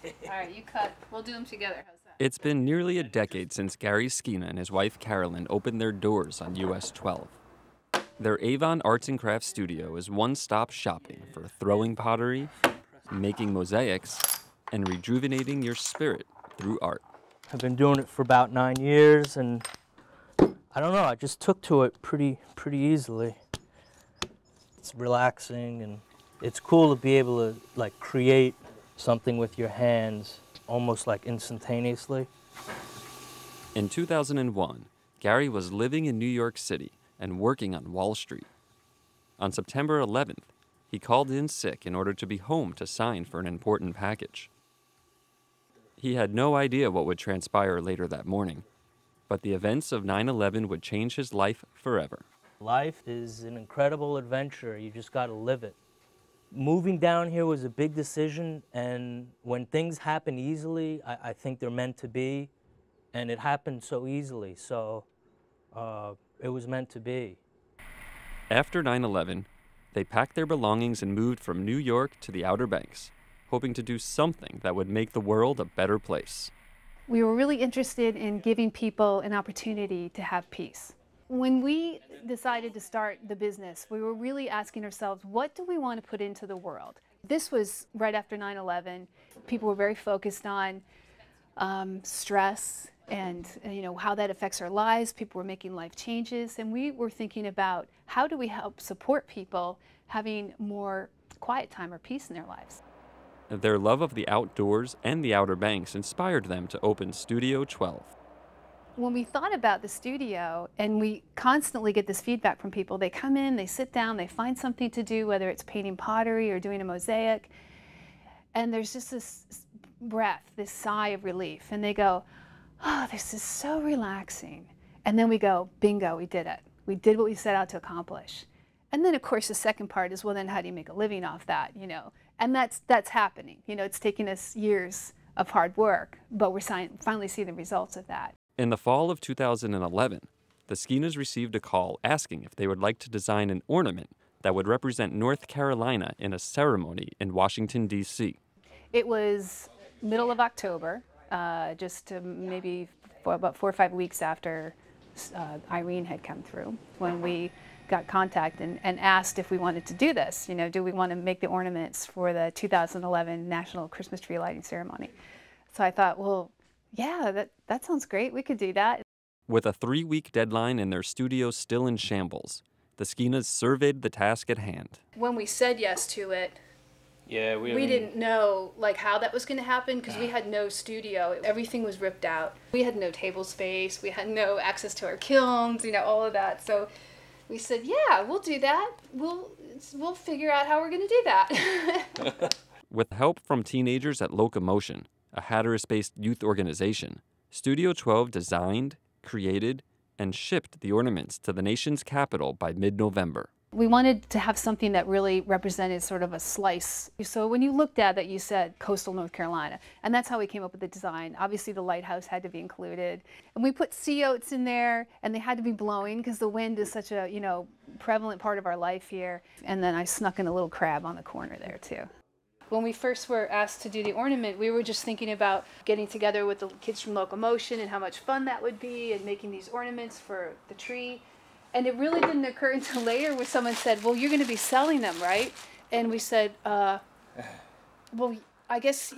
All right, you cut. We'll do them together. How's that? It's been nearly a decade since Gary Skeena and his wife Carolyn opened their doors on US 12. Their Avon Arts and Crafts studio is one-stop shopping for throwing pottery, making mosaics, and rejuvenating your spirit through art. I've been doing it for about 9 years, and I don't know, I just took to it pretty easily. It's relaxing, and it's cool to be able to like create something with your hands almost like instantaneously. In 2001, Gary was living in New York City and working on Wall Street. On September 11th, he called in sick in order to be home to sign for an important package. He had no idea what would transpire later that morning, but the events of 9/11 would change his life forever. Life is an incredible adventure. You just got to live it. Moving down here was a big decision, and when things happen easily, I think they're meant to be, and it happened so easily, so it was meant to be. After 9/11, they packed their belongings and moved from New York to the Outer Banks, hoping to do something that would make the world a better place. We were really interested in giving people an opportunity to have peace. When we decided to start the business, we were really asking ourselves, what do we want to put into the world? This was right after 9/11. People were very focused on stress and how that affects our lives. People were making life changes, and we were thinking about how do we help support people having more quiet time or peace in their lives. Their love of the outdoors and the Outer Banks inspired them to open Studio 12. When we thought about the studio, and we constantly get this feedback from people, they come in, they sit down, they find something to do, whether it's painting pottery or doing a mosaic, and there's just this breath, this sigh of relief, and they go, oh, this is so relaxing. And then we go, bingo, we did it. We did what we set out to accomplish. And then, of course, the second part is, well, then how do you make a living off that, And that's happening. It's taken us years of hard work, but we're finally seeing the results of that. In the fall of 2011, the Skeenas received a call asking if they would like to design an ornament that would represent North Carolina in a ceremony in Washington, D.C. It was middle of October, just maybe about 4 or 5 weeks after Irene had come through, when we got contact and asked if we wanted to do this. Do we want to make the ornaments for the 2011 National Christmas Tree Lighting Ceremony? So I thought, well, yeah, that sounds great. We could do that. With a 3-week deadline and their studio still in shambles, the Skeenas surveyed the task at hand. When we said yes to it, yeah, we didn't know how that was going to happen, because we had no studio. Everything was ripped out. We had no table space. We had no access to our kilns, all of that. So we said, yeah, we'll do that. We'll figure out how we're going to do that. With help from teenagers at Locomotion, a Hatteras-based youth organization, Studio 12 designed, created, and shipped the ornaments to the nation's capital by mid-November. We wanted to have something that really represented sort of a slice. So when you looked at it, you said coastal North Carolina, and that's how we came up with the design. Obviously, the lighthouse had to be included, and we put sea oats in there, and they had to be blowing because the wind is such a prevalent part of our life here. And then I snuck in a little crab on the corner there too. When we first were asked to do the ornament, we were just thinking about getting together with the kids from Locomotion and how much fun that would be, and making these ornaments for the tree. And it really didn't occur until later when someone said, well, you're going to be selling them, right? And we said, well, I guess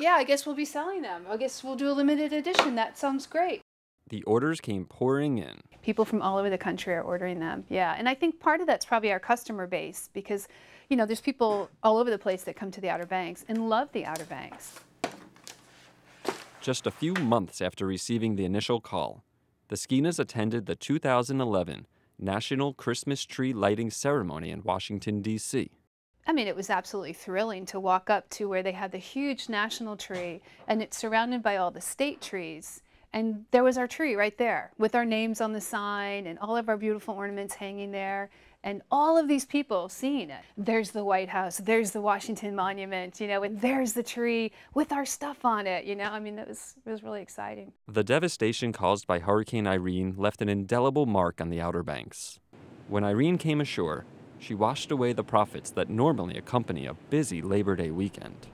we'll be selling them. I guess we'll do a limited edition. That sounds great. The orders came pouring in. People from all over the country are ordering them, yeah. And I think part of that's probably our customer base, because there's people all over the place that come to the Outer Banks and love the Outer Banks. Just a few months after receiving the initial call, the Skeenas attended the 2011 National Christmas Tree Lighting Ceremony in Washington, D.C. I mean, it was absolutely thrilling to walk up to where they had the huge national tree, and it's surrounded by all the state trees. And there was our tree right there with our names on the sign and all of our beautiful ornaments hanging there. And all of these people seeing it. There's the White House, there's the Washington Monument, and there's the tree with our stuff on it, I mean, it was really exciting. The devastation caused by Hurricane Irene left an indelible mark on the Outer Banks. When Irene came ashore, she washed away the profits that normally accompany a busy Labor Day weekend.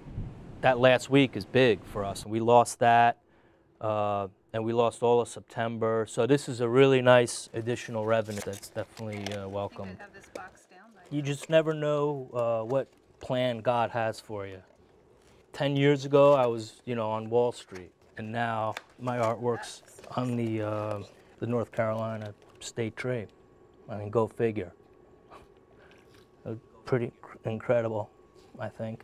that last week is big for us. We lost that, and we lost all of September. So this is a really nice additional revenue that's definitely welcome. Have this box down by You just never know what plan God has for you. 10 years ago, I was, on Wall Street, and now my artwork's on the North Carolina State Tree. I mean, go figure. Pretty incredible, I think.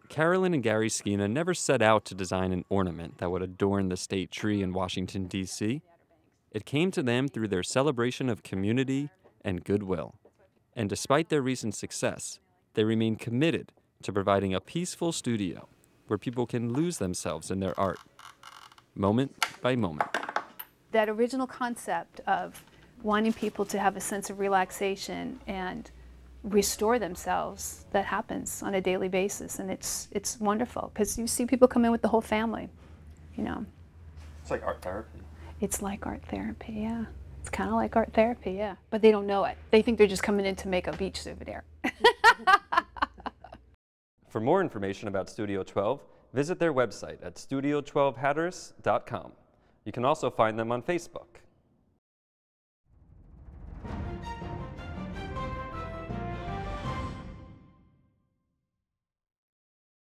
Carolyn and Gary Skeena never set out to design an ornament that would adorn the state tree in Washington, D.C. It came to them through their celebration of community and goodwill. And despite their recent success, they remain committed to providing a peaceful studio where people can lose themselves in their art, moment by moment. That original concept of wanting people to have a sense of relaxation and restore themselves, that happens on a daily basis, and it's wonderful because you see people come in with the whole family, It's like art therapy. It's like art therapy, yeah. It's kind of like art therapy, yeah. But they don't know it. They think they're just coming in to make a beach souvenir. For more information about Studio 12, visit their website at studio12hatteras.com. You can also find them on Facebook.